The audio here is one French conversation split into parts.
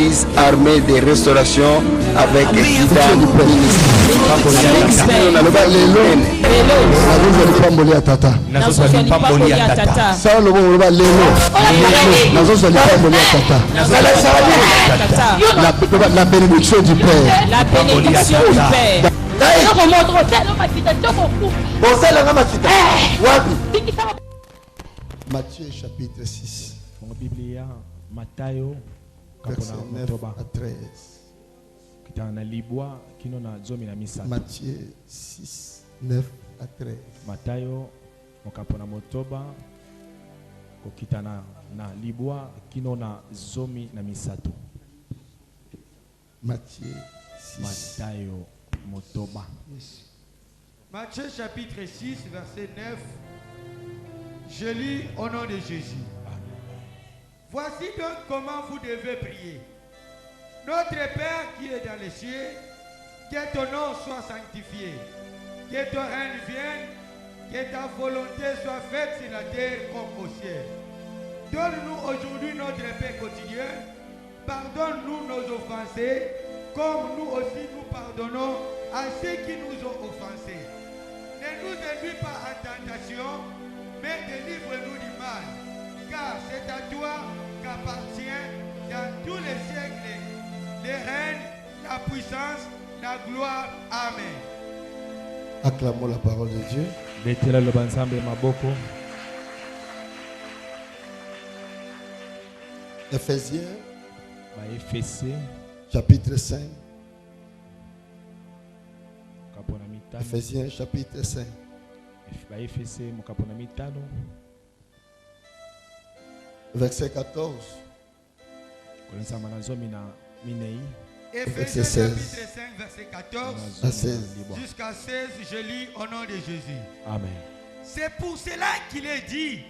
l'église armée de restauration avec la bénédiction du Père. La bénédiction du Père. Matthieu chapitre 6. Verset 9 à 13. Matthieu 6, 9 à 13. Matayo mokapona motoba kokitana na libwa kino na zomi na misato. Matthieu 6. Matayo motoba. Matthieu chapitre 6 verset 9. Je lis au nom de Jésus. Voici donc comment vous devez prier. Notre Père qui est dans les cieux, que ton nom soit sanctifié, que ton règne vienne, que ta volonté soit faite sur la terre comme au ciel. Donne-nous aujourd'hui notre pain quotidien. Pardonne-nous nos offensés, comme nous aussi nous pardonnons à ceux qui nous ont offensés. Ne nous induis pas en tentation, mais délivre-nous du mal. Car c'est à toi qu'appartient dans tous les siècles le règne, la puissance, la gloire. Amen. Acclamons la parole de Dieu. Éphésiens chapitre 5. Éphésiens chapitre 5. Verset 14. Éphésiens chapitre 5, verset 14 à 16. jusqu'à 16, je lis au nom de Jésus. Amen. C'est pour cela qu'il est dit,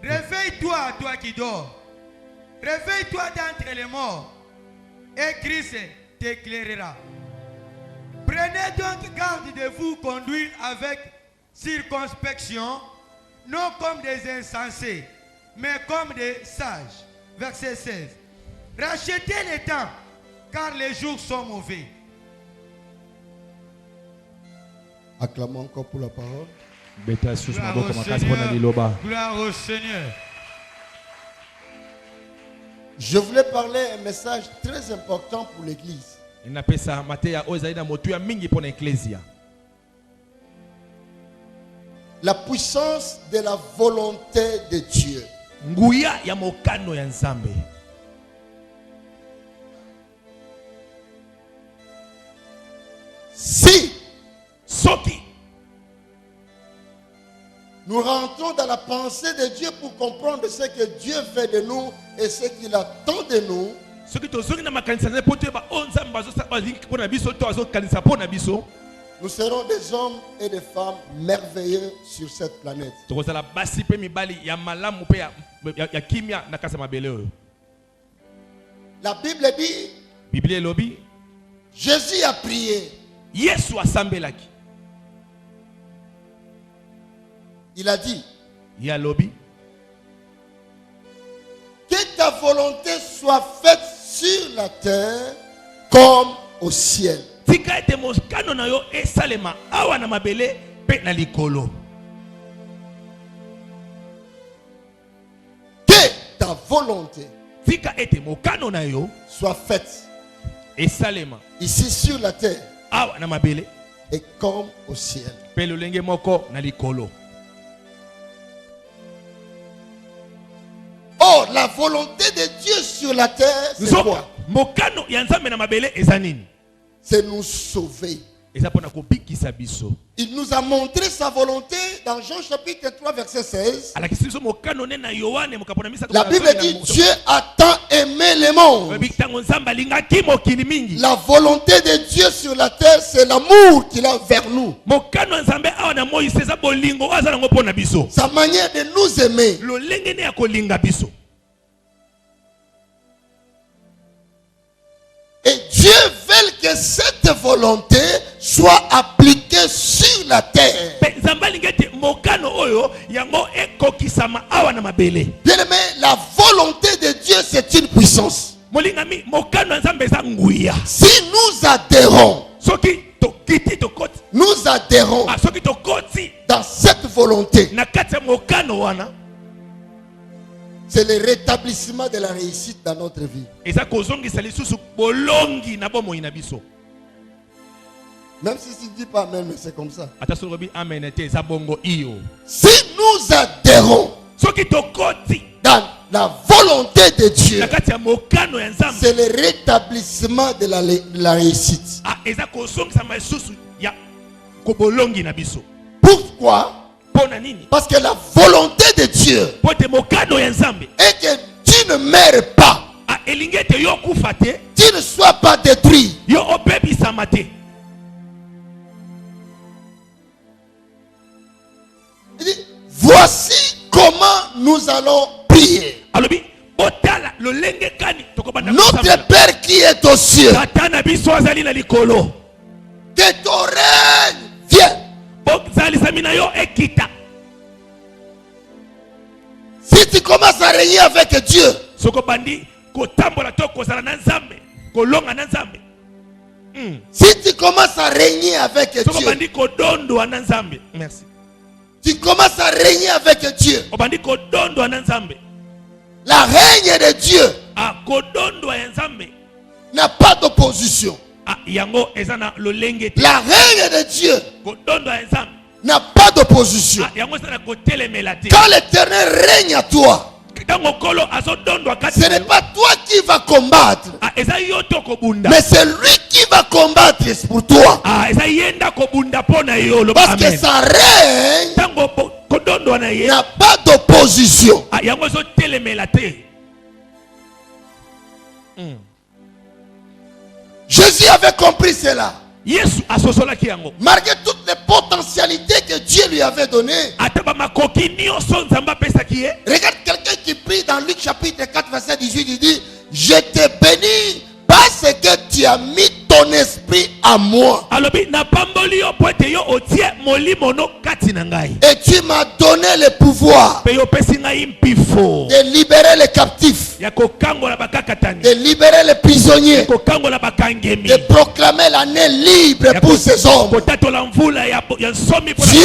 réveille-toi, toi qui dors. Réveille-toi d'entre les morts, et Christ t'éclairera. Prenez donc garde de vous conduire avec circonspection, non comme des insensés, mais comme des sages. Verset 16. Rachetez le temps, car les jours sont mauvais. Acclamons encore pour la parole. Gloire au Seigneur. Je voulais parler un message très important pour l'église. La puissance de la volonté de Dieu. Si nous rentrons dans la pensée de Dieu pour comprendre ce que Dieu fait de nous et ce qu'il attend de nous, nous serons des hommes et des femmes merveilleux sur cette planète. La Bible dit, Jésus a prié. Il a dit, que ta volonté soit faite sur la terre comme au ciel. Que ta volonté soit faite ici sur la terre et comme au ciel. Oh, la volonté de Dieu sur la terre, c'est quoi? C'est nous sauver. Il nous a montré sa volonté dans Jean chapitre 3 verset 16. La Bible dit, Dieu a tant aimé le monde. La volonté de Dieu sur la terre, c'est l'amour qu'il a vers nous. Sa manière de nous aimer. Et Dieu veut que cette volonté soit appliquée sur la terre. Bien aimé, la volonté de Dieu, c'est une puissance. molingami mokano ya nzambe eza nguya. Si nous adhérons, Soki tokiti tokoti. nous adhérons Soki tokoti dans cette volonté, na kati ya mokano wana. c'est le rétablissement de la réussite dans notre vie. Eza kozongisa lisusu bolongi na bomoi na biso. Même si tu ne dis pas amen, mais c'est comme ça. Ata solobi amen te eza bongo iyo. Si nous adhérons Soki tokoti dans la volonté de Dieu, na kati ya mokano ya nzambe. c'est le rétablissement de la réussite. Eza kozongisa lisusu ya kobolongi na biso. Pourquoi? Pona nini? Parce que la volonté de Dieu Pote mokano ya nzambe. est que tu ne meurs pas, Elingi te yo kufa te. tu ne sois pas détruit. Yo obebisama te. Il dit, voici comment nous allons prier. Alobi otala lolenge kani tokobanda Notre Père qui est aux cieux, tata na biso azali na likolo. que ton règne vienne. Bozalisami na yo ekita. Si tu commences à régner avec Dieu, Soko bandi kotambola to kozala na nzambe, kolonga na nzambe. si tu commences à régner avec Soko Dieu, bandi kodondo na nzambe. Merci. tu commences à régner avec Dieu. Obandi kodondo na nzambe. La règne de Dieu Kodondo ya nzambe. n'a pas d'opposition. Yango ezana lolenge te. La règne de Dieu Kodondo ya nzambe. n'a pas d'opposition. Yango ezana kotelemela te. Quand l'Éternel règne à toi, Tango kolo azodondo akati. ce n'est pas toi qui vas combattre, Eza yo to kobunda. mais c'est lui qui va combattre pour toi. Eza yenda kobunda pona yo lo. Parce que sa règne Tango kodondo na ye. n'a pas d'opposition. Yango zo telemela te. Jésus avait compris cela. Yesu asosolaki yango. Malgré toutes les potentialités que Dieu lui avait données. Ataba makoki nyonso nzamba pesaki ye. Regarde quelqu'un qui prie dans Luc chapitre 4 verset 18. Il dit, je te bénis parce que tu as mis ton esprit à moi. Alobi na pamboli yo poete yo otie molimo no kati na ngai. Et tu m'as donné le pouvoir Pe yo pesi ngai mpifo. de libérer les captifs, Ya kokangola bakakatani. de libérer les prisonniers, Kokangola bakangemi. de proclamer l'année libre pour ces hommes. Kotatola mvula ya nsomi pona. Dieu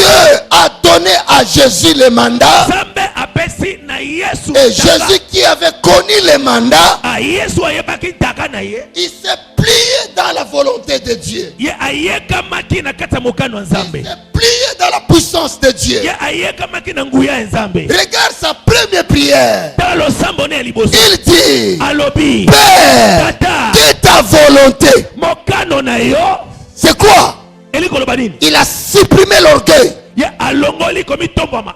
a donné à Jésus le mandat. Nzambe apesi na Yesu. Et Jésus qui avait connu le mandat, Yesu ayebaki taka na ye. il s'est plié dans la volonté de Dieu. Ye ayekamaki na kati ya mokano ya Nzambe. Il s'est plié dans la puissance de Dieu. Ye ayekamaki na nguya ya Nzambe. Regarde sa première prière. Tala losambo ne ya liboso. Il dit, Alobi Père, tata que ta volonté. mokano na yo C'est quoi? eli koloba nini? Il a supprimé l'orgueil. Ye alongoli komitombwama.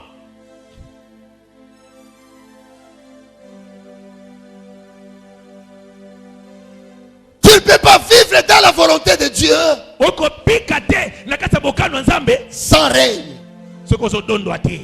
Tu ne peux pas vivre dans la volonté de Dieu Okopika te na kati ya mokano ya Nzambe sans règne. soki ozodondwa te.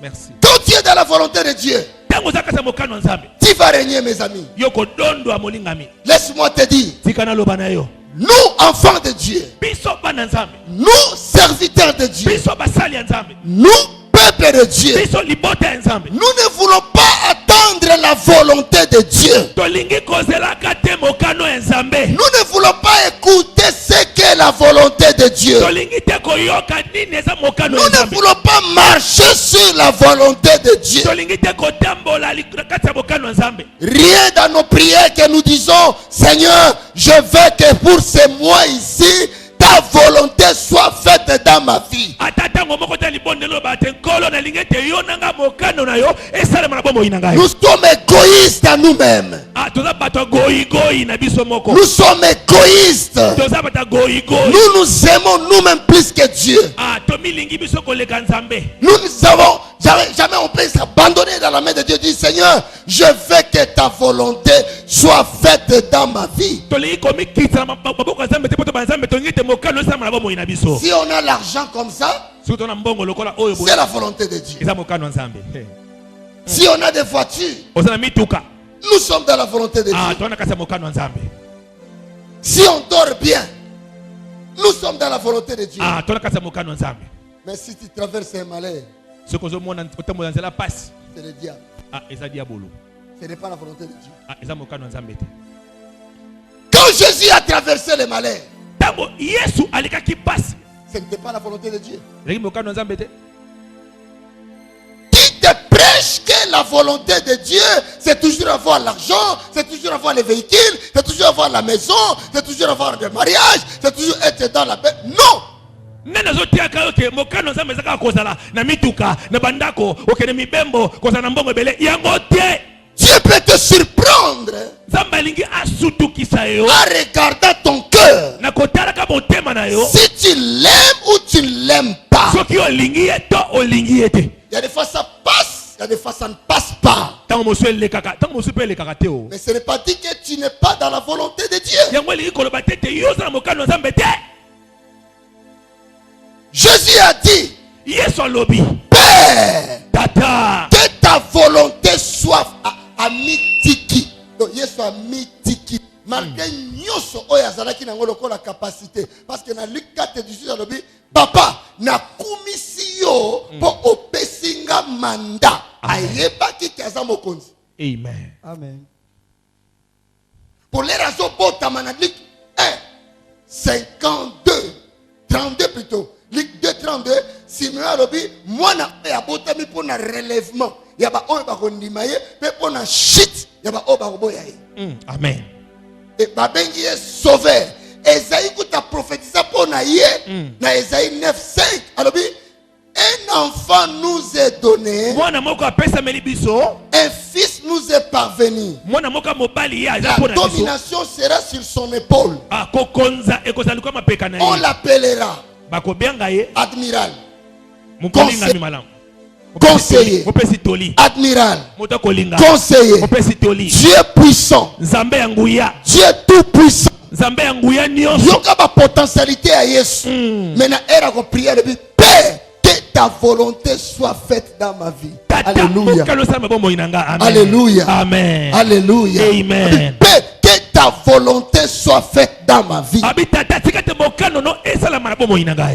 Merci. Quand tu es dans la volonté de Dieu, Tango oza kati ya mokano ya Nzambe tu vas régner, mes amis. yo kodondwa molingami. Laisse-moi te dire, Tika naloba na yo. nous, enfants de Dieu, Biso bana Nzambe. nous, serviteurs de Dieu, Biso basali ya Nzambe. nous, peuple de Dieu, Biso libota ya Nzambe. nous ne voulons pas attendre la volonté de Dieu. Tolingi kozelaka te mokano ya Nzambe. Nous ne voulons pas écouter ce qu'est la volonté de Dieu. Tolingi te koyoka nini eza mokano Nous ya ne Nzambe. voulons pas marcher sur la volonté de Dieu. Tolingi te kotambola na kati ya mokano ya Nzambe. Rien dans nos prières que nous disons, Seigneur, je veux que pour ces mois ici, ta volonté soit faite dans ma vie. Ata tango moko ta libondelo ba te nkolo na lingi te yo nanga mokano na yo esalema na bomoi na ngai. Nous sommes égoïstes à nous-mêmes. Toza bato goyi goyi na biso moko. Nous sommes égoïstes. Toza bato goyi goyi. Nous nous aimons nous-mêmes plus que Dieu. Tomilingi biso koleka Nzambe. Nous savons, jamais on peut s'abandonner dans la main de Dieu. Dire, Seigneur, je veux que ta volonté soit faite dans ma vie. Tolingi komikitsa na maboko ya Nzambe te poto ba Nzambe tolingi te mokano esalema na bomoi na biso. Si on a l'argent comme ça, Soki tona mbongo lokola oyo boye c'est la volonté de Dieu. eza mokano ya Nzambe. Si on a des voitures, Oza na mituka. nous sommes dans la volonté de Dieu. Tona kasa mokano ya Nzambe. Si on dort bien, nous sommes dans la volonté de Dieu. Tona kasa mokano ya Nzambe. Mais si tu traverses un malheur, Soki ozomona otambola nzela pasi. c'est le diable. Eza diabolo. Ce n'est pas la volonté de Dieu. Ah, eza mokano nzambe te. Quand Jésus a traversé le malheur, Tango Yesu alikaki pasi. ce n'était pas la volonté de Dieu. Leki mokano nzambe te. Qui te prêche que la volonté de Dieu, c'est toujours avoir l'argent, c'est toujours avoir les véhicules, c'est toujours avoir la maison, c'est toujours avoir le mariage, c'est toujours être dans la paix. Non! Nena zotiaka yoke mokano nzambe ezaka kozala na mituka na bandako okene mibembo kozala na mbongo ebele yango te. Dieu peut te surprendre Nzambe alingi asutukisa yo en regardant ton cœur. na kotalaka motema na yo. Si tu l'aimes ou tu ne l'aimes pas. Soki olingi ye to olingi ye te. Il y a des fois ça passe, il y a des fois ça ne passe pas. Tango mosu elekaka, tango mosu pe elekaka te o. Mais ce n'est pas dit que tu n'es pas dans la volonté de Dieu. Yango elingi koloba te te yo ozala mokano nzambe te. Jésus a dit, Yesu alobi Père, tata que ta volonté soit à mitiki. Donc, Yesu a mitiki. Malgré nyoso oya zalaki nango lokola capacité. Parce que dans Luc 4:18 alobi, papa, na kumisi yo po opesinga manda. Ayebaki kaza mokonzi. Amen. Amen. Pour les raisons botama na Luc 1, 52, 32 plutôt. Luc 2:32, Simeon alobi, mwana ya botami pour na relèvement. Yaba oyo bakondima ye, pe pour na chute, yaba oyo bakoboya ye. Amen. Et babengi ye sauveur. Esaïe kuta prophétisa pour na ye, na Esaïe 9:5 alobi, un enfant nous est donné, Mwana moko apesa meli biso, un fils nous est parvenu. mwana moko mobali ya La za pona biso. domination sera sur son épaule. Ah kokonza ekozali kwa mapeka na On ye. l'appellera Bakobenga ye admiral, mukolinga mi malamu. conseiller, Mopesi toli. admiral, Moto kolinga. conseiller, Mopesi toli. Dieu puissant, Nzambe ya nguya. Dieu tout puissant. Nzambe ya nguya nyonso. Yoka ba potentialité à Yesu. Maintenant, elle a prié depuis Père, que ta volonté soit faite dans ma vie. Tata Alléluia. okalo sama bombo inanga. Amen. Alléluia. Amen. Alléluia. Amen. Père, que ta volonté soit faite dans ma vie. Abi tata tikate mokano no esala mara bombo inanga.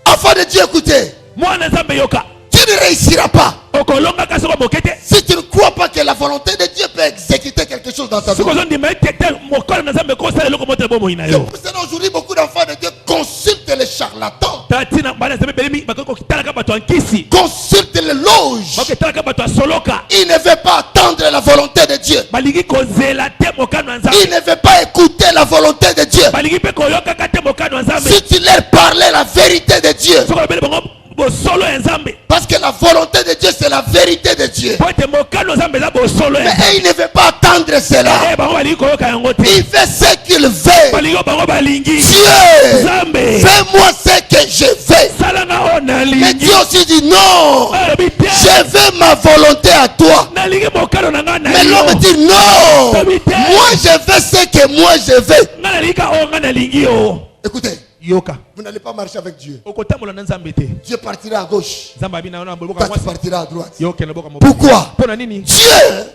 Afin de Dieu écouter, Mwana Nzambe yoka. tu ne réussiras pas. Okolonga kasoko bokete. Si tu ne crois pas que la volonté de Dieu peut exécuter quelque chose dans ta vie. Sikozo ndima tete mokano na Nzambe ko sala loko moto bombo ina C'est yo. pour cela aujourd'hui beaucoup d'enfants de Dieu consultent les charlatans, Tatina bana Nzambe belemi bakoko kitalaka bato ankisi. consultent les loges. Bako talaka bato soloka. Il ne veut pas attendre la volonté de Dieu. Balingi kozela te mokano Nzambe. Il ne veut pas écouter la volonté de Dieu. Balingi pe koyoka kate mokano Nzambe. Si tu leur parlais la vérité de Dieu, Soko bele bongo bo solo Nzambe. parce que la volonté de Dieu c'est la vérité de Dieu. Pote mokano Nzambe za bo solo Mais Nzambe. il ne veut pas attendre cela. Eh bango balingi koyoka yango te. Il fait ce qu'il veut. Balingi bango balingi. Dieu, Nzambe. fais-moi ce que je veux. Salanga ona Mais lingi. Dieu aussi dit non. Alobi te. Je veux ma volonté à toi. Nalingi mokano na nga na Mais yo. l'homme dit non. Moi je veux ce que moi je veux. Nga nalingi ka o nga nalingi yo. Écoutez, Yoka. vous n'allez pas marcher avec Dieu. Okotambola na Nzambe te. Dieu partira à gauche. Nzambe abina na boboka Toi tu mwasi. partiras à droite. Yoke na boka mo. Pourquoi? Pona nini? Dieu,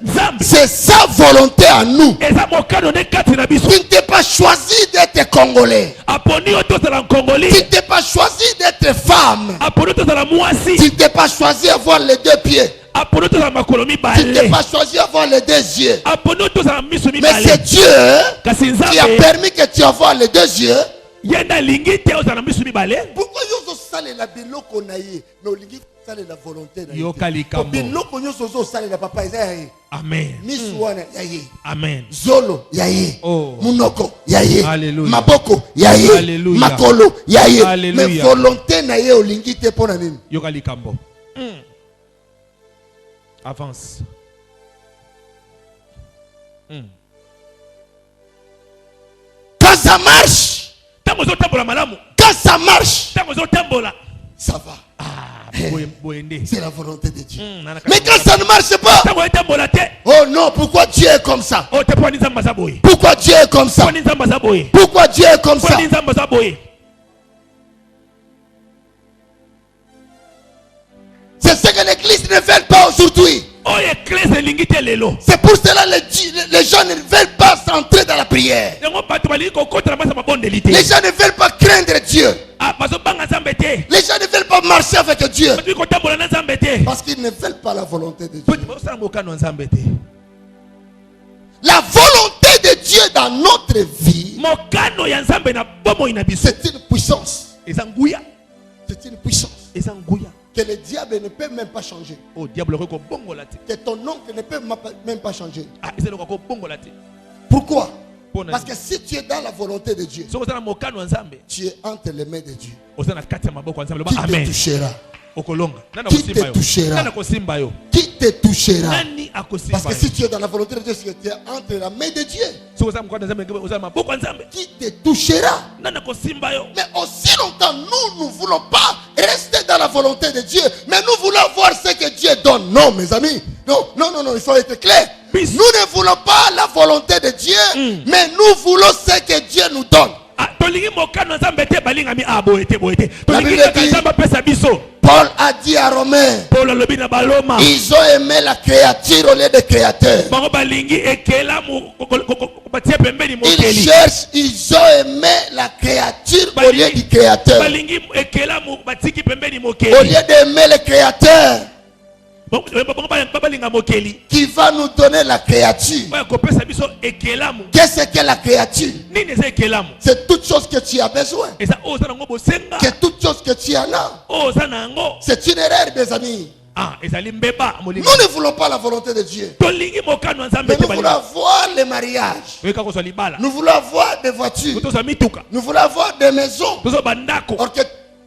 Nzambe. c'est sa volonté à nous. Eza mokano ne kati na biso. Tu ne t'es pas choisi d'être congolais. Aponi o tozala Congolais. Tu ne t'es pas choisi d'être femme. Aponi tozala mwasi. Tu ne t'es pas choisi d'avoir les deux pieds. Aponi tozala makolo Tu ne t'es mibale. pas choisi d'avoir les deux yeux. Aponi tozala miso Mais mibale. c'est Dieu Kasi qui a Nzambe permis que tu aies les deux yeux. yenda lingi te ozala miso mibale. Pourquoi yozo sale la biloko na ye? Mais olingi sale la volonté na ye. Yoka likambo. Biloko nyoso zo sale la papa eza ya ye. Amen. Misu wana ya ye. Amen. Zolo ya ye. Oh. Munoko ya ye. Alléluia. Maboko ya ye. Alléluia. Makolo ya ye. Alléluia. Mais volonté na ye olingi te pona nini? Yoka likambo. Avance. Quand ça marche, Tango zo tambola malamu. quand ça marche, Tango zo tambola. ça va. Boyende. C'est la volonté de Dieu. Nana Mais quand ça ne marche pas, Tango tambola te. oh non, pourquoi Dieu est comme ça? O te poni Nzambe za boye. Pourquoi Dieu est comme ça? Poni Nzambe za boye. Pourquoi Dieu est comme ça? Poni Nzambe za boye. C'est ce que l'église ne veut pas aujourd'hui. O eklese lingi te lelo. C'est pour cela que les gens ne veulent pas s'entrer dans la prière. Yango bato balingi kokota na masa mabondeli te. Les gens ne veulent pas craindre Dieu. Ah bazo banga Nzambe te. Les gens ne veulent pas marcher avec Dieu. Bato kotambola na Nzambe te. Parce qu'ils ne veulent pas la volonté de Dieu. Poti bosala mokano Nzambe te. La volonté de Dieu dans notre vie, mokano ya nzambe na bomoi na biso c'est une puissance. eza nguya C'est une puissance eza nguya que le diable ne peut même pas changer. o diable ko bongola te Que ton oncle ne peut même pas changer. ah eza ko bongola te Pourquoi? Pona Parce que si tu es dans la volonté de Dieu, so kozana mokano ya nzambe tu es entre les mains de Dieu. ozana kati ya maboko ya nzambe Qui loba te amen touchera? okolonga nana Qui te kosimba yo touchera? nana kosimba yo Qui te touchera? nani Parce akosimba que yo si tu es dans la volonté de Dieu, c'est que tu es entre la main de Dieu. so kozana mokano ya nzambe ozana maboko ya nzambe Qui te touchera? nana kosimba yo Mais aussi longtemps, nous ne voulons pas rester dans la volonté de Dieu, mais nous voulons voir ce que Dieu donne. Non, mes amis. Non, non, non, non, il faut être clair. Peace. Nous ne voulons pas la volonté de Dieu, mais nous voulons ce que Dieu nous donne. ah tolingi mokano ya nzambe te balingami ah boye te tolingi Bible kaka dit- nzambe apesa biso Paul a dit à Romains, polo alobi na baloma ils ont aimé la créature au lieu de créateur. bango balingi ekelamu batie pembeni Ils mokeli cherchent, ils ont aimé la créature au lieu du créateur. balingi ekelamu batiki pembeni Au mokeli lieu d'aimer le créateur bango balinga mokeli qui va nous donner la créature. oyo kopesa biso ekelamu Qu'est-ce que la créature? nini eza ekelamu C'est toute chose que tu as besoin. eza oyo oza nango bosenga Que toute chose que tu en as. oyo oza na yango C'est une erreur, mes amis. ah ezali mbeba molinga Nous ne voulons pas la volonté de Dieu. tolingi mokano ya nzambe Mais te nous voulons balinga avoir les mariages. oyeka kozwa libala Nous voulons avoir des voitures. tozwa mituka Nous voulons avoir des maisons. tozwa bandako Or que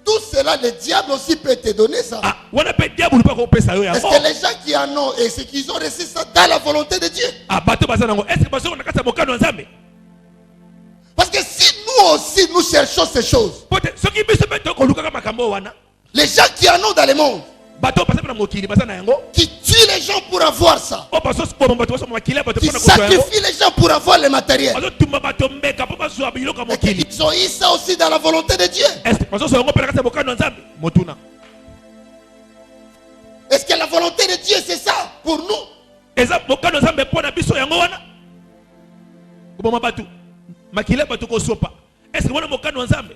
tout cela, le diable aussi peut te donner ça. ah wana mpe diabolo mpe akopesa yo Est-ce yango que les gens qui en ont et ceux qui ont reçu ça dans la volonté de Dieu? ah bato baza nango estce bazoko na kati ya mokano ya nzambe Parce que si nous aussi nous cherchons ces choses, po te soki biso mpe tokolukaka makambo oyo wana les gens qui en ont dans le monde, bato baza mpe na mokili baza na yango qui tuent les gens pour avoir ça, oyo bazoboma bato basoma makili ya bato qui mpona kozwa yango sacrifient les gens pour avoir le matériel, bazotumba bato mbeka mpo bazwa biloko ya mokili ils ont eu ça aussi dans la volonté de Dieu. estce bazozwa yango mpe na kati ya mokano ya nzambe motuna Est-ce que la volonté de Dieu c'est ça pour nous? eza mokano ya nzambe mpo na biso yango wana koboma bato makili ya bato kosopa estce wana mokano ya nzambe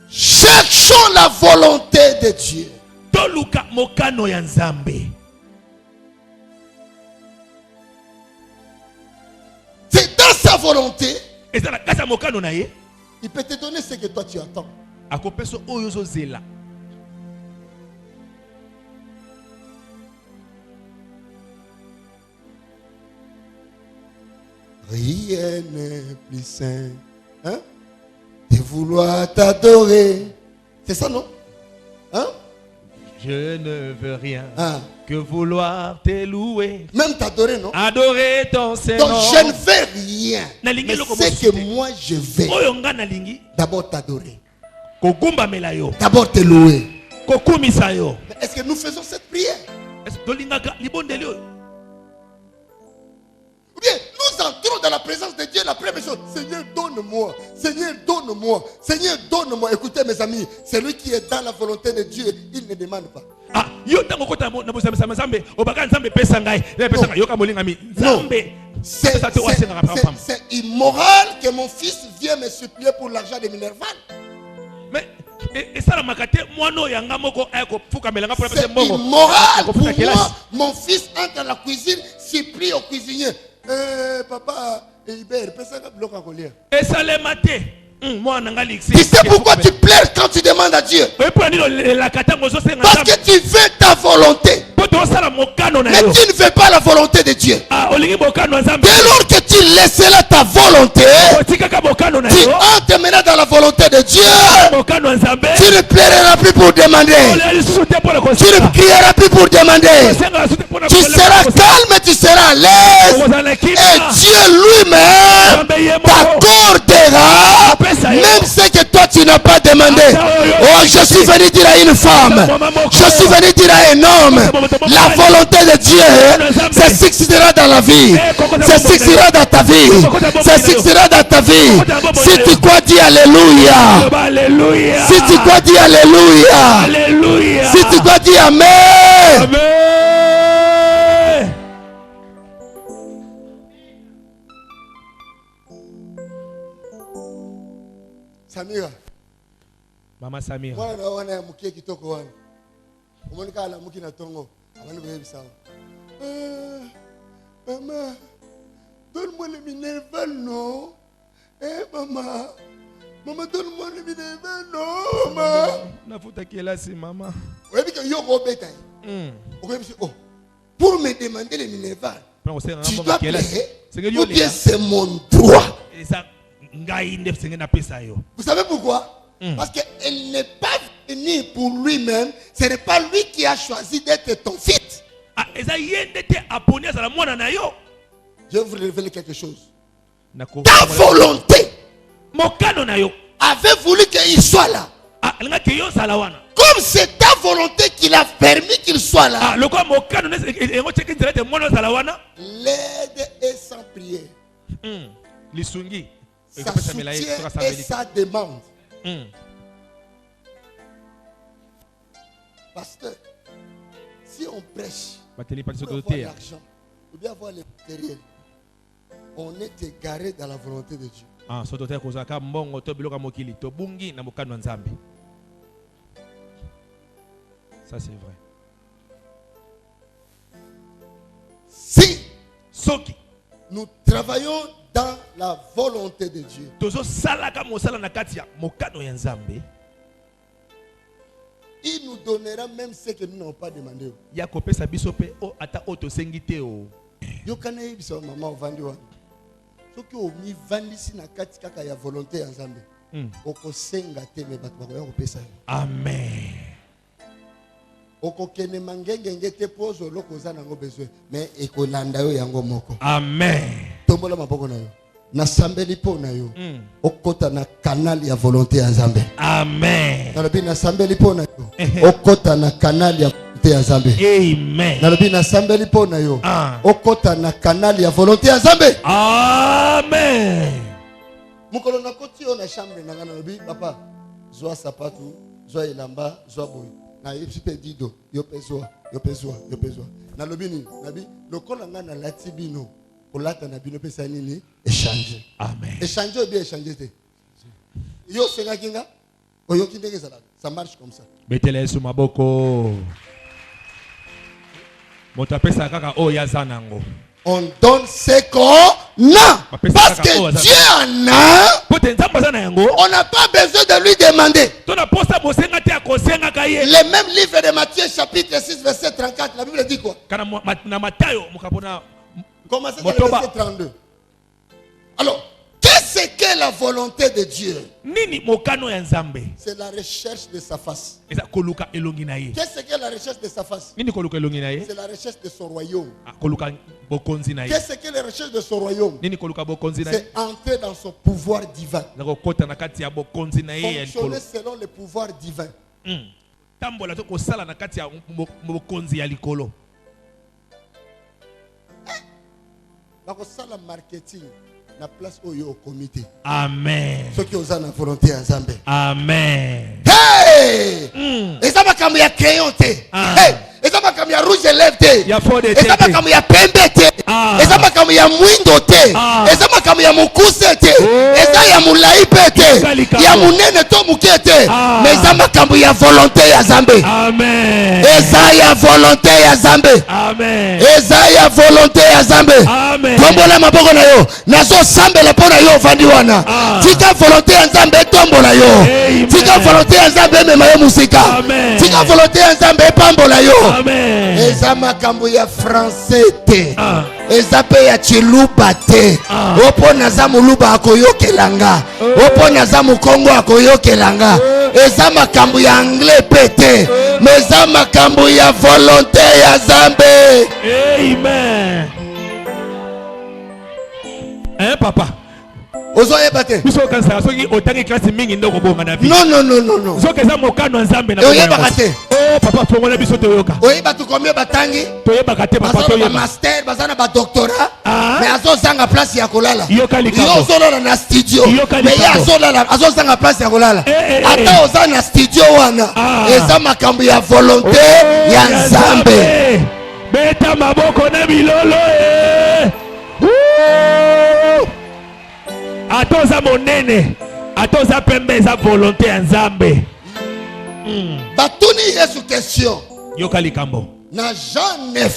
Cherchons la volonté de Dieu. toluka mokano ya nzambe C'est dans sa volonté, eza na kati ya mokano na ye il peut te donner ce que toi tu attends. akopesa oyo ozozela Rien n'est plus sain, hein, de vouloir t'adorer. C'est ça, non? Hein? je ne veux rien Ah. que vouloir te louer Même t'adorer, non? adorer ton Seigneur Donc je ne veux rien. Nalingi Mais loko c'est mosusu que te. moi je vais oyo nga nalingi d'abord t'adorer. kogumbamela yo D'abord te louer. kokumisa yo Mais est-ce que nous faisons cette prière? Est-ce que tolingaka libondeli oyo Ou bien nous entrons dans la présence de Dieu, la première chose, Seigneur donne-moi, Seigneur donne-moi, Seigneur donne-moi. Écoutez mes amis, celui qui est dans la volonté de Dieu, il ne demande pas. ah yo ntango okota na bosambisa nzambe obaka nzambe epesa ngai epesa ngai yoka molingami nzambe C'est apesa te oyo asengaka papa c'est immoral que mon fils vienne me supplier pour l'argent de Minerval. mais esalamaka te mwana oyo yanga moko aya kofukamela nga mpona C'est pesa mbongo immoral pour kofuta kelasi moi. Mon fils entre dans la cuisine, supplie au cuisinier. Papa, Hubert, pesa bloc à collier. esalema te mwana nga liksi Tu sais pourquoi tu pleures quand tu demandes à Dieu? oyo mpona nini olelaka ntango ozosenga Parce nzambe que tu veux ta volonté. po tosala mokano na Mais yo tu ne veux pas la volonté de Dieu. ah olingi mokano ya nzambe Dès lors que tu laisseras ta volonté, otikaka mokano na tu yo entres maintenant dans la volonté de Dieu. mokano ya nzambe Tu ne pleureras plus pour demander. olela lisusu te mpona Tu kosenga ne crieras plus pour demander. kosenga lisusu te mpona Tu seras calme, tu seras à l'aise. okozala na Et kimia Dieu lui-même nzambe ye moko t'accordera même ce que toi tu n'as pas demandé. Oh, je suis venu dire à une femme, je suis venu dire à un homme, la volonté de Dieu, ça s'excitera dans la vie, ça s'excitera dans ta vie, ça s'excitera dans ta vie. Si tu crois, dis Alléluia. Alléluia. Si tu crois, dis Alléluia. Alléluia. Si tu crois, dis Amen. Amen. Samira. Mama Samira. Mwana na wana ya mukie kitoko wana. Umonika ala muki na tongo. Abanu bebe sawa. Maman, donne-moi le Minerval, non? Maman. Maman, donne-moi le Minerval, non, maman. Na futa kiela si maman. Oui, parce que yo robeta. Oh, pour me demander le Minerval, tu dois payer. Ou bien c'est mon droit. Vous savez pourquoi? Parce qu'elle n'est pas venue pour lui-même. Ce n'est pas lui qui a choisi d'être ton fils. Je vais vous révéler quelque chose. Ta volonté avait voulu qu'il soit là. Comme c'est ta volonté qui l'a permis qu'il soit là. L'aide est sans prière. Ça soutient et ça demande. Pasteur, si on prêche pour avoir l'argent, ou bien avoir le matériel, on est égaré dans la volonté de Dieu. Ça c'est vrai. Si nous travaillons dans la volonté de Dieu, il nous donnera même ce que nous n'avons pas demandé. Amen. Amen. Nasambeli po na yo okota na canal ya volonté ya Nzambe. Amen. Nalobi nasambeli po na yo okota na canal ya volonté ya Nzambe. Amen. Nalobi nasambeli po na yo okota na canal ya volonté ya Nzambe. Amen. Mukolo na koti yo na chambre na ngana nalobi papa zwa sapatu zwa elamba zwa boy na yipsipe dido yo pezwa nalobi ni nabi lokola ngana lati bino échanger. Amen. Échanger ou bien échanger. Yo senga kinga. Oyo kindenge ça marche comme ça. Betele suma boko. Motapesa kaka o yazanango. On donne ce qu'on a. Parce que Dieu en a. On n'a pas besoin de lui demander. Le même livre de Matthieu chapitre 6 verset 34. La Bible dit quoi? Commencez dans le verset 32. Alors, qu'est-ce que la volonté de Dieu? C'est la recherche de sa face. Qu'est-ce que la recherche de sa face? C'est la recherche de son royaume. Qu'est-ce que la recherche de son royaume? C'est entrer dans son pouvoir divin. Fonctionner selon le pouvoir divin. Bakosala marketing na place oyo au comité. Amen. Ceux qui osent la volonté en Zambé. Amen. Hey! Eza makambo ya crayon te. Hey! Eza makambo ya rouge lèvre te. Eza makambo ya pembe te. Eza makambo ya mwindo te. Eza makambo ya mukuse te. Eza ya mulai pe te. Ya munene to muke te. Mais eza makambo ya volonté ya Zambé. Amen. Eza ya volonté ya Zambé. Amen. Eza ya volonté ya Zambé. Amen. Tombola maboko na yo. Nazo sambela pona yo vandi wana. Tika volonté ya Nzambe tombola yo. Tika volonté ya Nzambe mema yo musika. Tika volonté ya Nzambe pambola yo. Amen. Eza makambo ya français te. Eza pe ya chiluba te. Opo naza muluba akoyokelanga. Opo naza mukongo akoyokelanga. Eza makambo ya anglais pe te. Meza makambo ya volonté ya Nzambe. Amen. Hein papa? Ozoyebate. Biso kansa soki otangi classe mingi ndoko bonga na vie. Non non non non non. Soki za mokano Nzambe na. Oyebakate. Oh papa fongola biso toyoka. Oyebatu combien batangi? Toyebakate papa toyoka. Master bazana ba doctorat. Mais azozanga place ya kolala. Yo zolala na studio. Mais ya azozanga place ya kolala. Ata oza na studio wana. Eza makambo ya volonté ya Nzambe. Beta maboko na bilolo Atoza monene atoza pembe eza volonté ya Nzambe. Batuni Yesu question. Yoka likambo. Na Jean 9.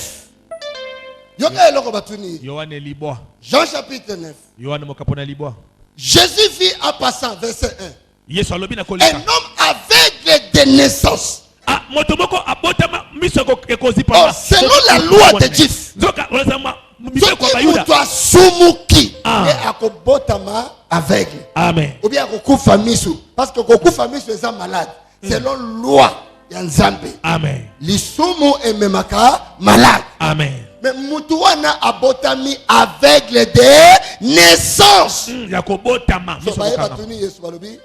Yoka eloko batuni. Yohane libwa. Jean chapitre 9. Yohane mokapona libwa. Jésus vit en passant, verset 1. Yesu alobi na Un koleka. homme aveugle de naissance. Ah, motomoko abotama misoko ekozi Oh, papa. selon la loi de Dieu. Zoka olazama misoko Soki bayuda. mutu asumuki Ah. et akobotama aveugle. Amen. Ou bien akokufa misu. Parce que kokufa misu est malade. Selon loi ya Nzambe. Amen. Lisumu ememaka malade. Amen. Mais mutu wana abotami aveugle de naissance. Yakobotama So baye misoko. batuni Yesu balobi.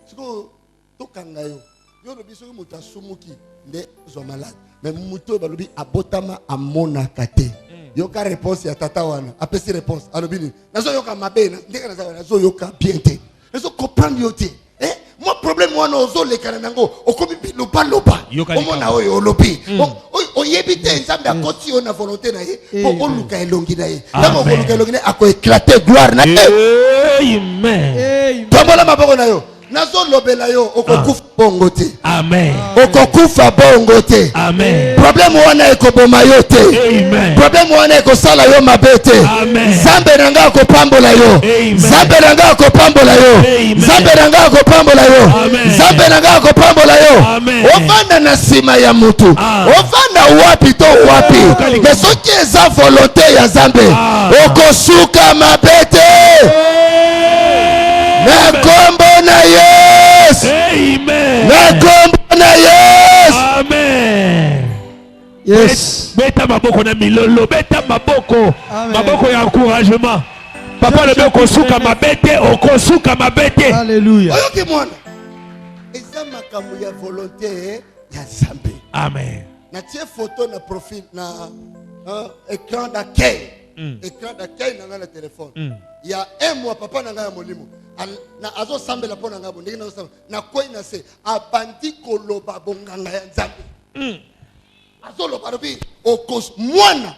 Siko tokanga yo. Yo lobi soki mutu asumuki nde zo malade. Mais mutu balobi abotama amonaka te. Yoka réponse ya tata wana. Apesi réponse. Alobi ni. Nazo yoka mabe na ndeka nazo nazo yoka bien te. Nazo comprendre yo te. Moi problème wana ozo lekana nango okobi loba loba. Omona oyo olobi. Oyebite Nzambe akoti yo na volonté na ye. Po oluka elongi na ye. Ntango oluka elongi na ye ako éclater gloire na ye. Amen. Tombola maboko na yo. Nazo lobela yo okokufa bongo te. Amen. Okokufa bongo te. Amen. Problème wana ekoboma yo te. Amen. Problème wana ekosala yo mabe te. Amen. Nzambe nanga akopambola yo. Amen. Nzambe nanga akopambola yo. Amen. Nzambe nanga akopambola yo. Amen. Nzambe nanga akopambola yo. Amen. Ovanda na sima ya mutu. Ovanda wapi to wapi. Mais soki eza volonté ya Nzambe okosuka mabe te. Na kombo na Yesu. Amen. Na kombo na Yesu. Amen. Yes. Beta maboko na milolo, beta maboko. Amen. Maboko ya encouragement. Papa le beko suka mabete, okosuka mabete. Alléluia. Oyoki mwana. Eza makambo ya volonté ya Nzambe. Amen. Na tie photo na profil na écran d'accueil. Écran d'accueil na la téléphone. Il y a un mois papa na nga molimo. Na azo sambela pona nga bonde na sambela. Na koi na se abandi koloba bonganga ya Nzambe. Azo loba robi okos mwana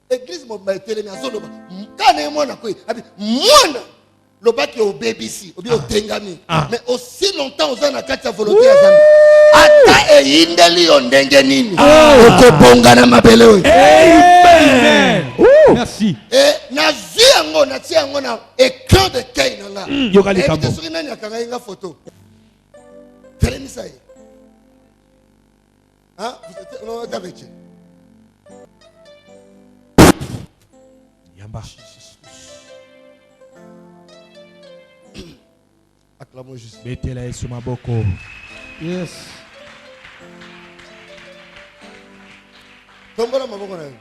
église mo baitele mi azo loba. Kana mwana koi abi mwana lobaki o BBC obi otengami. Mais aussi longtemps aux na kati ya volonté ya Nzambe. Ata eyindeli yo ndenge nini okobonga na mabele oyo. Amen. Merci. Na zi yango na tia yango na écran de kei nanga. Yoka likambo. Soki nani akanga inga photo. Telemisa ye. Hein? Vous êtes avec. Yamba. Acclamons juste. Betela Yesu maboko. Yes. Tombola maboko na yo.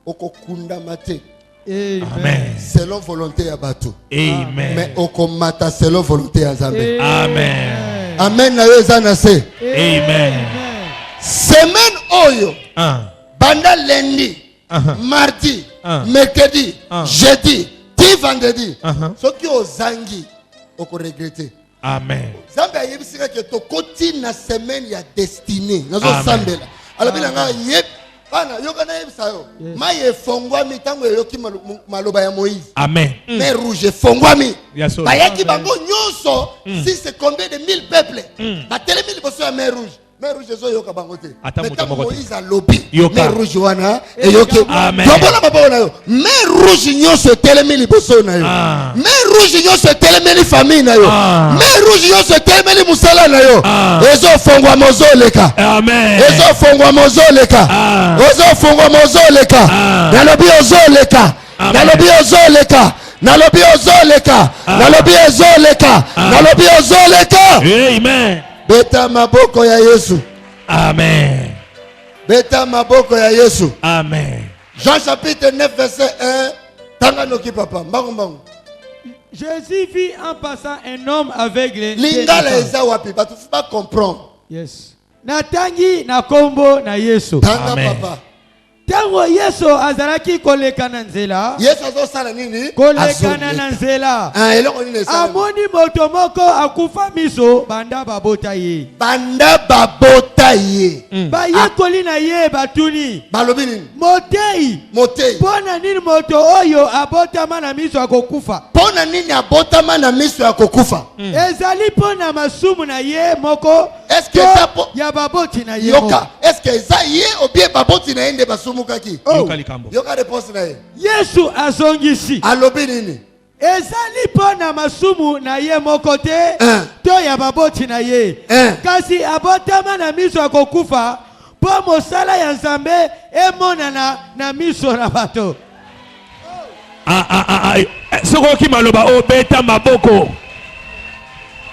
Okokunda mate. Amen. Selon volonté ya batu. Amen. Mais okomata selon volonté ya Nzambe. Amen. Amen na yo eza na se. Amen. Semaine oyo. Banda lundi, mardi, mercredi, jeudi, ti vendredi. Soki ozangi oko regretter. Amen. Nzambe ayebisika ke tokoti na semaine ya destinée. Nazo sambela. Alors bilanga yeb bana yoka na yebisa yo. Maye efongwami tango yoki maloba ya Moïse. Amen. Mer rouge efongwami. Yes, Bayaki bango nyonso si c'est combien de 1000 peuples. Batelemi liboso ya mer rouge. Mer rouge zo yoka bango te. Ata Moïse a lobby. Yoka. Mer rouge wana eyoki. Amen. Tombola maboko na yo. Mer rouge nyonso telemi liboso na yo. Mer rouge nyonso telemi famille na yo. Mer rouge nyonso telemi musala na yo. Ezo fongwa mozoleka. Amen. Ezo fongwa mozoleka. Ezo fongwa mozoleka. Nalobi ozoleka. Nalobi ozoleka. Nalobi ozoleka. Nalobi ozoleka. Nalobi ozoleka. Amen. Beta maboko ya Yesu. Amen. Beta maboko ya Yesu. Amen. Jean chapitre 9 verset 1. Tanga noki papa. Mbangu mbangu. Jésus vit en passant un homme aveugle. Lingala eza wapi. Batu fuba comprendre. Yes. Natangi na kombo na Yesu. Tanga Amen. papa. Tango Yesu azalaki koleka na nzela. Yesu azosala nini? Kolekana na nzela. Eloko nini esala? Amoni moto moko akufa miso banda babota ye. Banda babota ye. Bayekoli na ye batuni. Balobi nini? Motei. Pona nini moto oyo abotama na miso akokufa? Pona nini abotama na miso akokufa? Ezali pona masumu na ye moko. Est-ce que ça ya baboti na ye? Yoka, est-ce que ça ye ou bien baboti na ende basumu kaki? Yoka likambo. Yoka réponse na ye. Yesu azongisi. Alobi nini? Ezali pona masumu na ye moko te. To ya baboti na ye. Kasi abotama na miso akokufa. Po mosala ya Nzambe emonana na miso na bato. Soko ki maloba obeta maboko.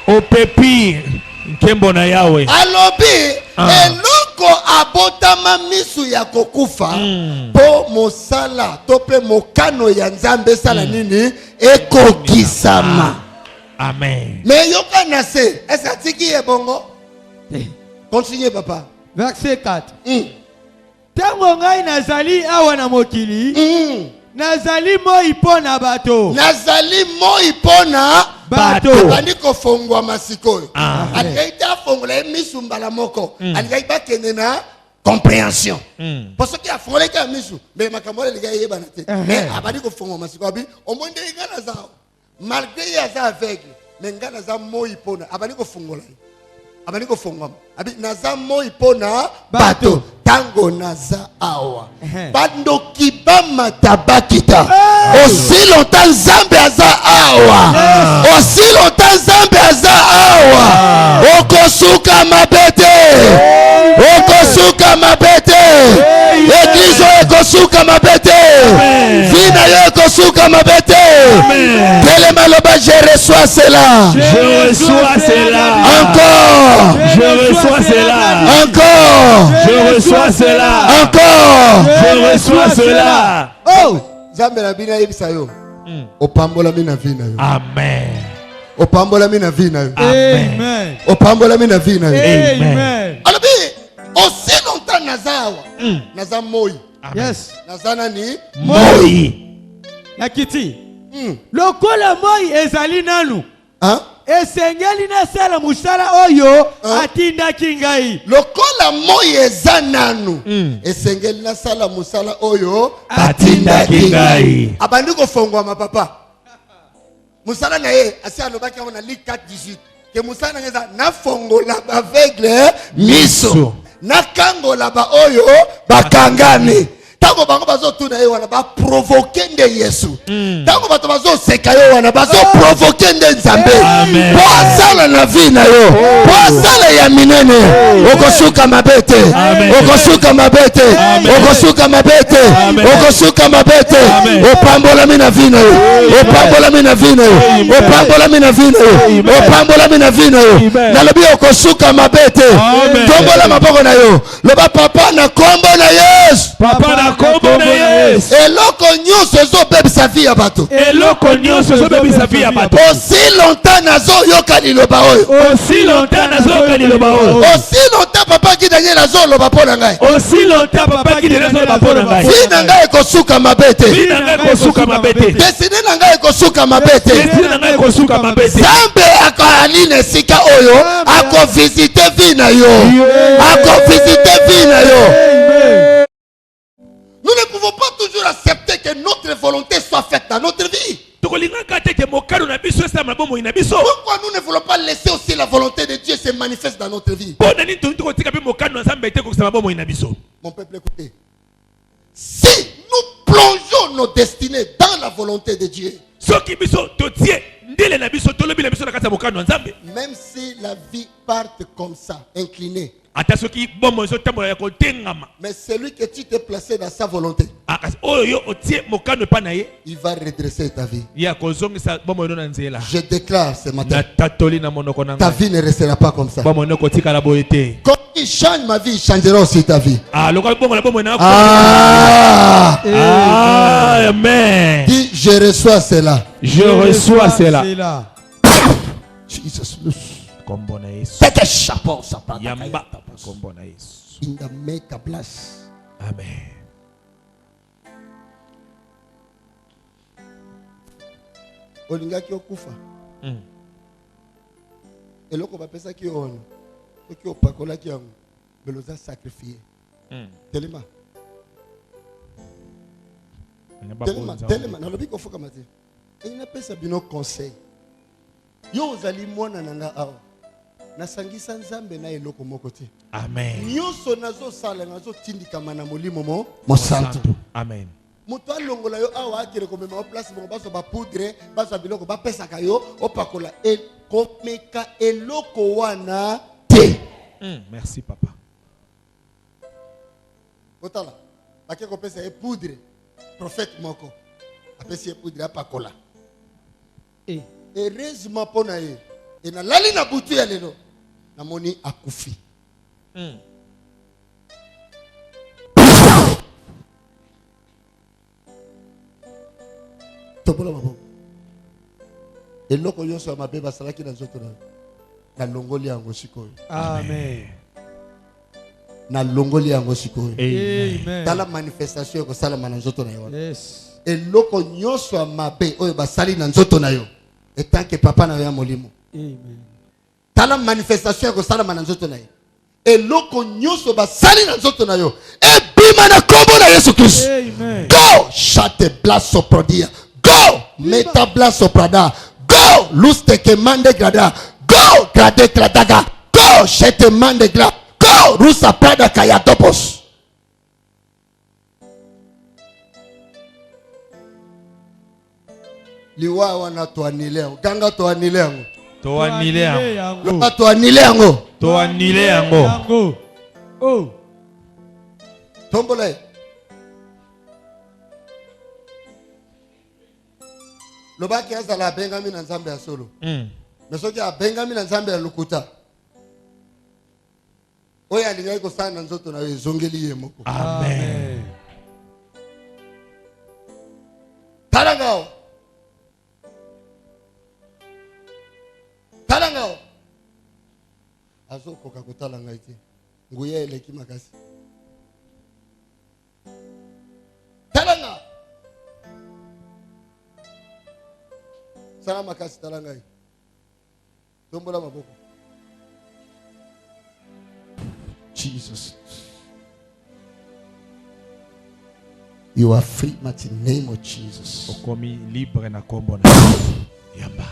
Opepi nkembo na yawe. Alobi eloko abotama misu ya kokufa po mosala to pe mokano ya Nzambe sala nini ekokisama. Amen. Mais yoka na se est-ce atiki ye bongo? Continuez papa. Verset 4. Tango ngai nazali awa na mokili. Nazali moi pona bato. Nazali moi pona bato. Bandi ko fongwa masikoyo. Alikaita fongola misu mbala moko. Alikaita kende na compréhension. Parce que a fongolé ka misu, mais makamole liga yeba na te. Mais abandi ko fongwa masikoyo abi omonde ngana zao. Malgré ya za aveugle, mais ngana za moi pona abandi ko fongola. Abandi ko fongwa. Abi naza moi pona bato. Tango naza awa bando kibama tabakita aussi longtemps Nzambe aza awa aussi longtemps Nzambe aza awa okosuka mabete église ekosuka mabete vina yo ekosuka mabete telema loba je reçois cela encore je reçois cela encore je reçois cela. Nzambe na bina yebisa yo opambola mina vina yo. Amen. Opambola mina vina yo. Amen. Opambola mina vina yo. Amen. Alobi aussi longtemps nazawa naza moi. Yes. Naza nani? Moi. Nakiti. Lokola moi ezali nanu. Esengeli na sala musala oyo atindaki ngai. Lokola moi eza nanu. Esengeli na sala musala oyo atindaki ngai. Abandi ko fongwa mapapa. Musala na ye asi alobaki on a li 4:18. Que musala ngeza na fongola ba aveugle miso. Na kangola ba oyo bakangani. Tango bango bazo tuna ye wana ba provoquer nde Yesu. Tango bato bazo seka yo wana bazo provoquer nde Nzambe. Po asala na vie na yo. Po asala ya minene. Okosuka mabete. Okosuka mabete. Okosuka mabete. Okosuka mabete. Opambola mina vie na yo. Opambola mina vie na yo. Opambola mina vie na yo. Opambola mina vie na yo. Nalobi okosuka mabete. Tombola maboko na yo. Loba papa na kombo na Yesu. Papa na kombo na Yesu. Eloko nyonso ezobebisa vie ya bato. Eloko nyonso ezobebisa vie ya bato. Aussi longtemps nazoyoka liloba oyo. Aussi longtemps nazoyoka liloba oyo. Aussi longtemps papa ki Daniel azoloba mpo na ngai. Aussi longtemps papa ki Daniel azoloba mpo na ngai. Vie na ngai ekosuka mabete. Vie na ngai ekosuka mabete. Destiny na ngai ekosuka mabete. Destiny na ngai ekosuka mabete. Nzambe akoali na esika oyo akovisite vie na yo. Akovisite vie na yo. Nous ne pouvons pas toujours accepter que notre volonté soit faite dans notre vie. Pourquoi nous ne voulons pas laisser aussi la volonté de Dieu se manifester dans notre vie? Mon peuple, écoutez. Si nous plongeons nos destinées dans la volonté de Dieu, même si la vie parte comme ça, inclinée, mais celui que tu t'es placé dans sa volonté, il va redresser ta vie. Je déclare ce matin, ta vie ne restera pas comme ça. Quand il change ma vie, il changera aussi ta vie. Amen. Dis, je reçois cela. Je reçois cela. Jesus, loose. Take a chapeau, Yamba. in the make a bless. Amen. olingaki okufa eloko bapesaki yo ono soki opakolaki yango mbelo oza sacrifié telema telema nalobi kofukama te napesa bino conseil yo ozali mwana na nga awa nasangisa nzambe na eloko moko te amen nyonso nazosala nazotindikama na molimo mosantu amen moto alongola yo awa akele komema o place bongo baso bapoudre baso biloko bapesaka yo opakola komeka eloko wana te merci papa otala bake kopesa ye poudre prophète moko apesi ye poudre apakola heureusement mpo na ye enalali na butu ya lelo namoni akufi tobola maboko eloko nyonso ya mabe basalaki na nzoto na longoli yango sikoyo Amen. na longoli yango sikoyo Amen. tala manifestation ekosalama na nzoto na yo Yes. eloko nyonso ya mabe oyo basali na nzoto na yo etanke papa na yo ya molimo Amen. tala manifestation ekosalama na nzoto na yo eloko nyonso basali na nzoto na yo ebima na kombo na Yesu Kristo. Amen. Go shate blaso prodia. Go meta blaso prada. Go luste que mande grada. Go grade gradaga. Go shete mande gla. Go rusa prada kayatopos. Liwa wana tuanile yango. Ganga tuanile yango. Toanile yango. Loka tuanile yango. Toanile yango. Oh. Tombola. Lobaki azala abengami na nzambe ya solo. Mesoki abengami na nzambe ya lukuta. Oya alingai kosala na nzoto na ezongeli ye moko. Amen. Talangao. Talangao. Azo koka kotalanga ite. Nguye eleki makasi. Talanga. Sala makasi talanga ite. Tombola maboko. Jesus. You are free, mighty name of Jesus. Okomi libre na kombo na Yamba.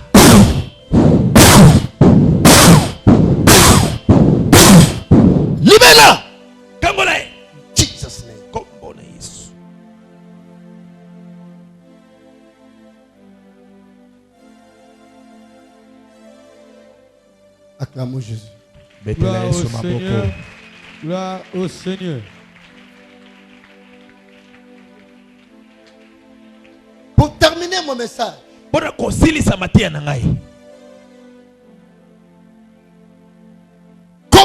Libera! Kambola. Jesus name. Kombo na Yesu. Acclamons Jésus. Betela Gloire Yesu au maboko. Seigneur. Gloire au Seigneur. Pour terminer mon message, Bora kosilisa matia na ngai.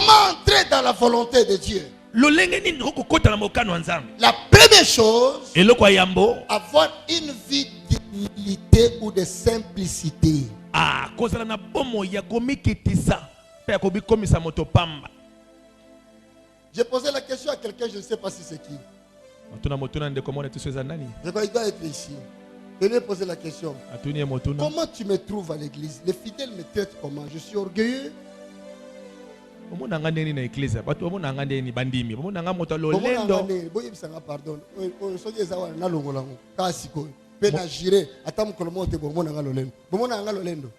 comment entrer dans la volonté de Dieu? Lolenge nini okokota na mokano nzambe? La première chose, Eloko ya yambo. avoir une vie d'humilité ou de simplicité. Ah, kozala na bomo ya komikitisa. Pe kobikomisa moto pamba. J'ai posé la question à quelqu'un, je ne sais pas si c'est qui. Motuna motuna ndeko mona tusoza nani? Je crois qu'il doit être ici. Je lui ai posé la question. Atuni motuna. Comment tu me trouves à l'église? Les fidèles me traitent comment? Je suis orgueilleux. Omona ngande ni na église. Batu omona ngande ni bandimi. Omona nga moto Comment lolendo. on pardon. Soki eza wana na longolango. Kasi ko. Pe na jire ata mukolo mote bomona nga lolendo. Bomona nga lolendo.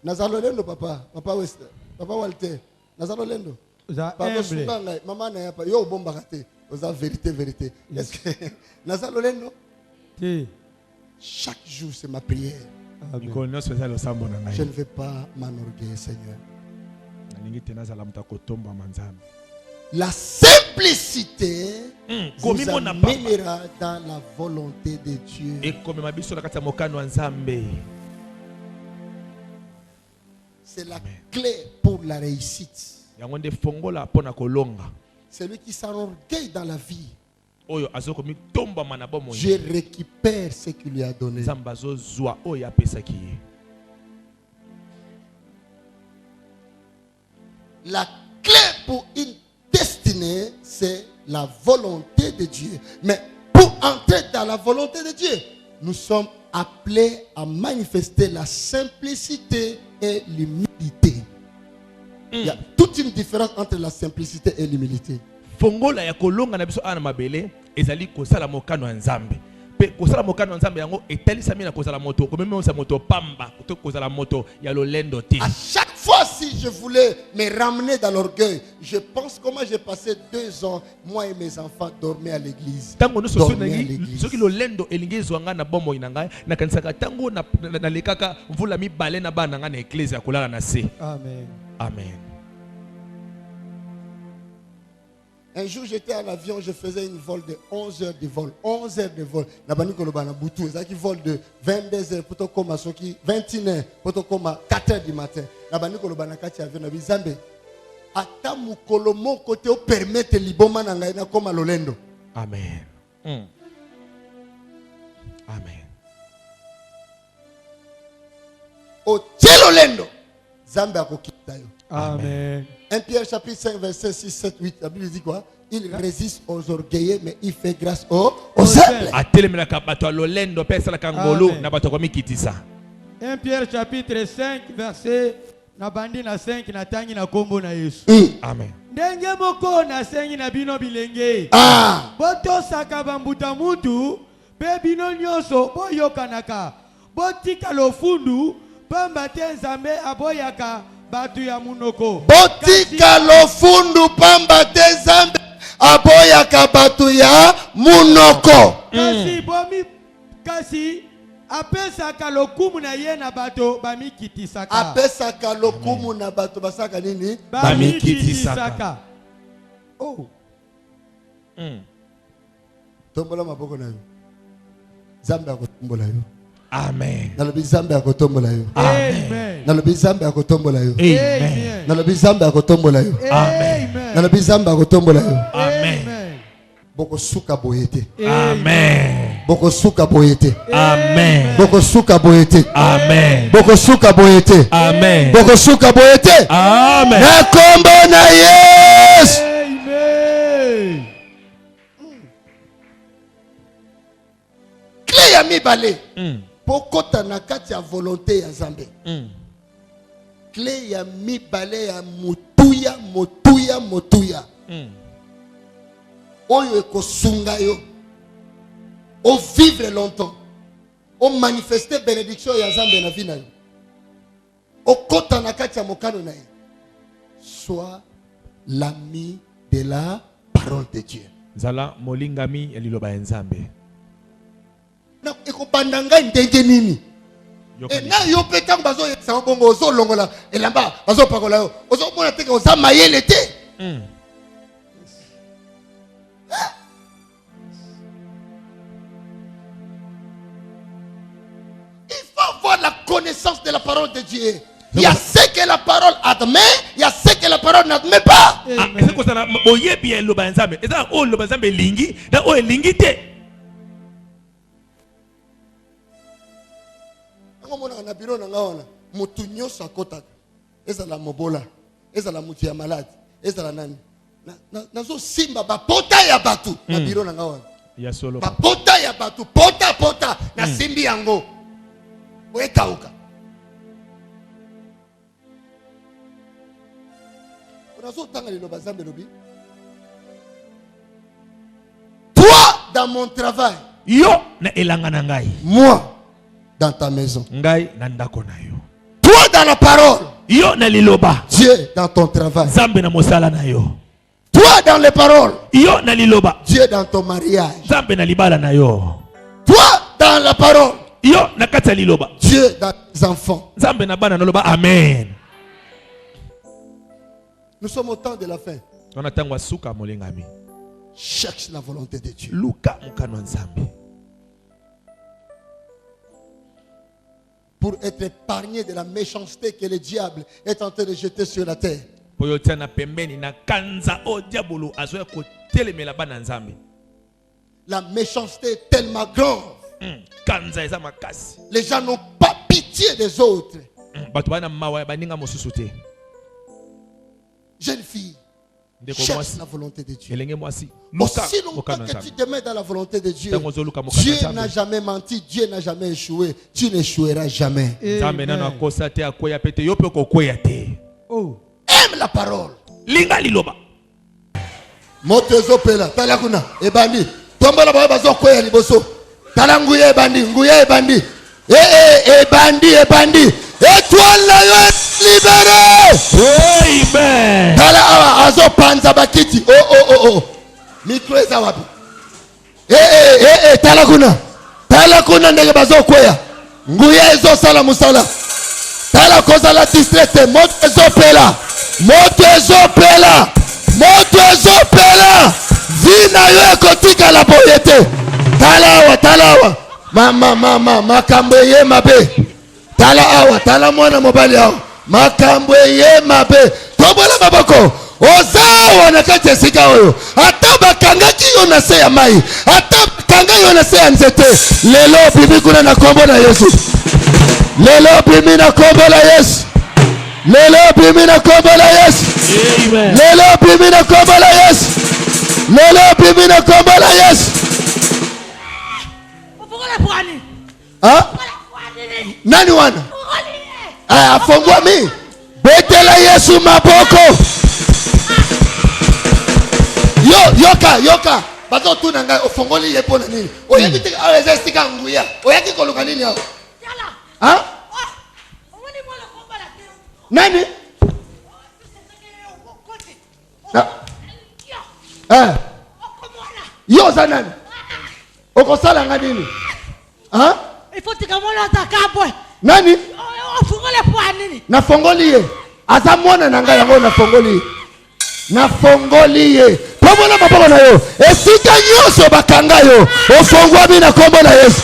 Nazalo lendo papa. Papa West. Papa Walter. Nazalo lendo. Za Papa humble. Sunganga maman na yapa yo bomba kate. Oza vérité. Est-ce que nazalo lendo? Ti. Chaque jour c'est ma prière. Amen. Ko no soza lo sambo na Je ngai. ne vais pas m'enorgueillir, Seigneur. Nalingi tena zala mta kotomba manzambe. La simplicité Komi vous mona pamba. amènera dans la volonté de Dieu. Et comme ma biso na kati ya mokano nzambe. C'est la clé pour la réussite. Yango nde fongola pona kolonga. Celui qui s'enorgueille dans la vie, Oyo azoko mi tomba mana bomo. Dieu récupère ce qu'il lui a donné. Nzamba zo zwa oyo apesaki ye. La clé pour une destinée, c'est la volonté de Dieu. Mais pour entrer dans la volonté de Dieu, nous sommes appelé à manifester la simplicité et l'humilité. Il y a toute une différence entre la simplicité et l'humilité. Fongola ya kolonga na biso ana mabele ezali kosala mokano ya Nzambe. Pe kosala mokano ya Nzambe yango etalisa mina kozala moto ko même sa moto pamba to kozala moto ya lolendo te. À chaque fois si je voulais me ramener dans l'orgueil, je pense comment j'ai passé 2 ans, moi et mes enfants dormaient à l'église. Tango no soso nangi soki lolendo elingi zwanga na bombo inanga na kanisaka tango na lekaka mvula mibale na bana nga na eglise ya kolala na se. Amen. Amen. Un jour, j'étais en avion, je faisais une vol de 11 heures de vol. 11 heures de vol. Nabani kolobana boutou, ça qui vole de 22 heures pour comme à 21 heures pour comme à 4 heures du matin. Nabani kolobana kati avion na bizambe. Ata mukolo mon côté au permettre liboma na ngai na comme à lolendo. Amen. Amen. Au lolendo. Zambe akokita yo. Amen. 1 Pierre chapitre 5 verset 6, 7, 8. La Bible dit quoi? Il résiste aux orgueilleux, mais il fait grâce aux humbles. Atelemelaka bato lolendo pesa la kangolo na bato kwa mikitisa. 1 Pierre chapitre 5 verset na bandi na 5 na tangi na kombo na Yesu. Amen. Ndenge moko na sengi na bino bilenge. Boto saka bambuta mutu pe bino nyonso boyokanaka. Botika lofundu pamba te Nzambe aboyaka batu ya munoko. Botika lofundu pamba te Nzambe aboyaka batu ya munoko. Kasi apesaka lokumu na ye na bato bamikitisaka. Apesaka lokumu na bato basaka nini? Bamikitisaka. Oh. Tombola maboko na yo. Nzambe akotombola yo. Amen. Nalobi Nzambe akotombola yo. Amen. Nalobi Nzambe akotombola yo. Amen. Nalobi Nzambe akotombola yo. Amen. Nalobi Nzambe akotombola yo. Amen. Boko suka boyete. Amen. Boko suka boyete. Amen. Boko suka boyete. Amen. Boko suka boyete. Amen. Boko suka boyete. Amen. Na kombo na Yesu. Amen. Clé ya mibale. Pokota na kati ya volonté ya Nzambe. Clé ya mibale ya motuya. Oyo ekosunga yo. O vivre longtemps. O manifester bénédiction ya Nzambe na vie na yo. O kota na kati ya mokano na ye. Sois l'ami de la parole de Dieu. Zala molingami ya liloba ya Nzambe. Na ekobanda ngai ndenge nini? Na yo petango bazo yesa bongo ozo longola elamba bazo pakola yo. Ozo mona teke oza mayele te. Il faut avoir la connaissance de la parole de Dieu. Il y a ce que la parole admet, il y a ce que la parole n'admet pas. C'est quoi ça? Boyebi ya liloba ya Nzambe. Eza o liloba ya Nzambe lingi, na o lingi te. Ngomona na biro na ngawana mutu nyoso akotaka ezala mobola ezala mutu ya malade ezala nani nazo simba bapota ya batu na biro na ngawana ya solo bapota ya batu pota na simbi yango wekauka unazo tanga liloba Nzambe lobi toi dans mon travail yo na elanga na ngai moi dans ta maison. Ngai na ndako na yo. Toi dans la parole. Yo na liloba. Dieu dans ton travail. Zambe na mosala na yo. Toi dans les paroles. Yo na liloba. Dieu dans ton mariage. Zambe na libala na yo. Toi dans la parole. Yo na kati ya liloba. Dieu dans tes enfants. Zambe na bana na loba. Amen. Nous sommes au temps de la fin. On attend suka molingami. Cherche la volonté de Dieu. Luka mukano Nzambe. Pour être épargné de la méchanceté que le diable est en train de jeter sur la terre. La méchanceté est tellement grande. Les gens n'ont pas pitié des autres. Jeune fille, cherche la volonté de Dieu. elenge mwasi Aussi longtemps que tu te mets dans la volonté de Dieu, Dieu n'a jamais menti, Dieu n'a jamais échoué, tu n'échoueras jamais. Oh. Aime la parole. Linga liloba. Motezo pela, talakuna, ebandi. Tombola ba bazo koya liboso. Talanguye ebandi, nguye ebandi. Ebandi. Étoile la yo libéré. Amen. Tala awa azo panza bakiti. Oh. Micro eza wapi? Talakuna ndenge bazo koya. Nguye ezo sala musala. Tala koza la distraite. Motezo pela. Vina yo ekotika la boyete. Talawa. Mama makambo ye mabe. Tala mwana mobali awa. Makambo ye mabe. Tobola maboko. Ozawa na kati esika oyo. Ata bakangaki yo na se ya mai. Ata bakanga yo na se ya nzete. Lelo bibi kuna na kombo na Yesu. Lelo bibi na kombo na Yesu. Amen. Lelo bibi na kombo la Yesu. Nani wana? Afungua mi. Betela Yesu maboko. Yoka. Bato tu nanga ofongoli yepo na nini? Oyaki te aweze stika nguya. Oyaki koluka nini hao? Nani? Yo za nani? Okosala nga nini? Nani? Nafongoli ye. Aza mwana nanga yango nafongoli ye. Pomona maboko na yo. Esika nyoso bakanga yo. Ofongwami na kombo na Yesu.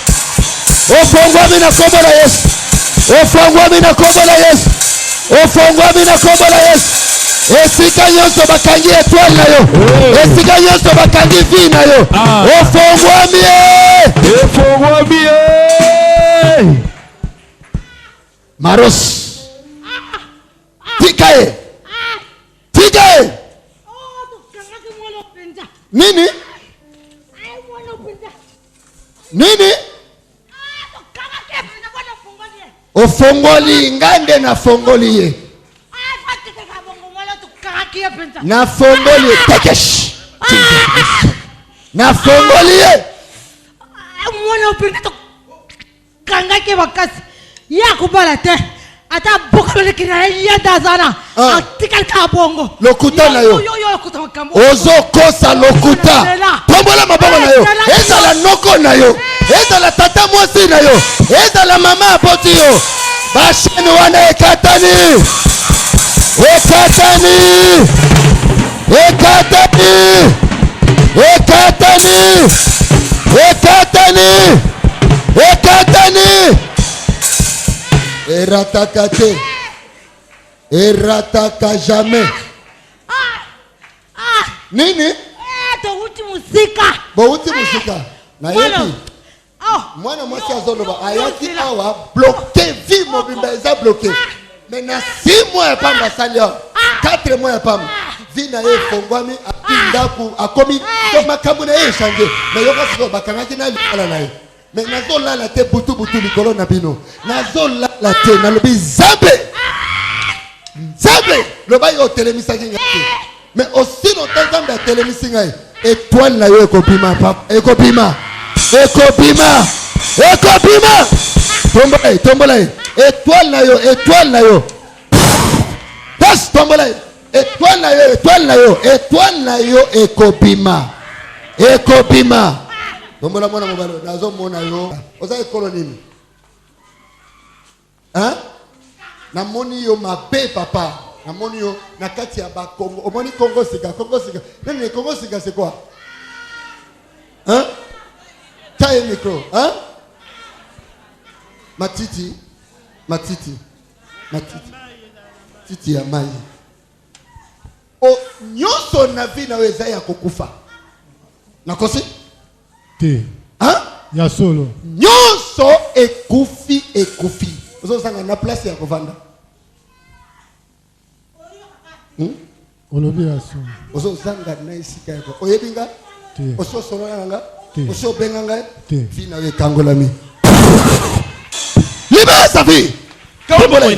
Esika nyoso bakangi étoile na yo. Esika nyoso bakangi vie na yo. Ofongwami. Maros. Tikae. Nini? Ofongoli ngande na fongoli ye. Na fongoli ye. Takesh. Na fongoli ye. Kangake bakasi. Ya kubala te. Ata bokolo kina ya dazana. Atikal ka bongo. Lokuta na yo. Ozo kosa lokuta. Tombola maboko na yo. Ezala noko na yo. Ezala tata mwasi na yo. Ezala mama apoti yo. Basheni wana ekatani. Erataka jamais. Nini? Touti musika. Na yebi. Mwana mwasi azoloba ayaki awa bloqué vie mobimba eza bloqué. Mais na 6 mois pamba salia. 4 mois pamba. Vie na ye fongwami atindaku akomi to makambo na ye changer. Mais yoka siko bakangaki na likala na ye. Mais nazo la te butu likolo na bino. Nazo la te na lobi Zambe. Loba yo telemisa kinga. Mais aussi longtemps Zambe telemisa ngai. Étoile na yo ekopima papa. Ekopima. Tombola. Étoile na yo. Tas tombola. Étoile na yo ekopima. Tombola mwana mobalo nazo mona yo. Oza ekolo nini? Na moni yo mabe papa. Na moni yo na kati ya ba Congo. Omoni Congo sika. Nene Congo sika c'est quoi? Taille micro. Matiti. Titi ya mai. Nyoso na vi na weza ya kukufa. Nakosi? Te. Ya solo. Nyoso ekufi. Ozo sanga na place ya kovanda. Olobi ya solo. Ozo zanga na isika yako. Oyebinga? Te. Oso solo nanga? Te. Oso benganga? Te. Vina we kangolami. Libère sa vie. Tombole.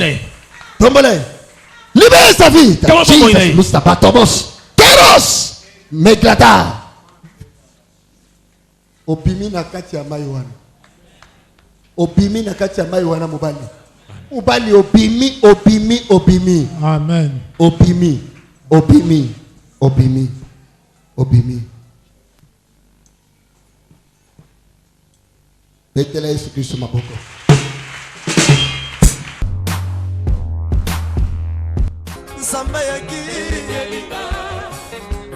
Libère sa vie. Jesus, Mustafa Tomos. Keros. Meglata. Obimi na kati ya mai wana. Obimi na kati ya mai wana mobali. Mobali obimi. Amen. Obimi. Betela Yesu Kristo maboko. Samba yaki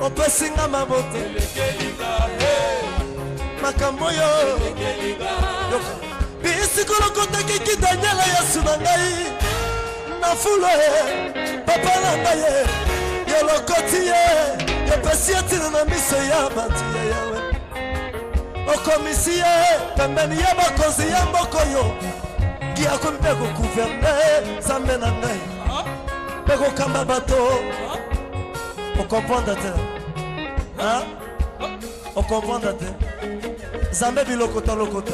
opesinga mabote makambo yo bisikolo kotaki kitanyala Yesu na ngai na fulo papa na ngai yolokoti ye yopesi etino na miso ya bantu ya yawe okomisi ye pembeni ya bakonzi ya mboko yo giakomi mpe kogouverne zambe na ngai peko kamba bato o comprendre te hein o comprendre te zambe bilokota lokota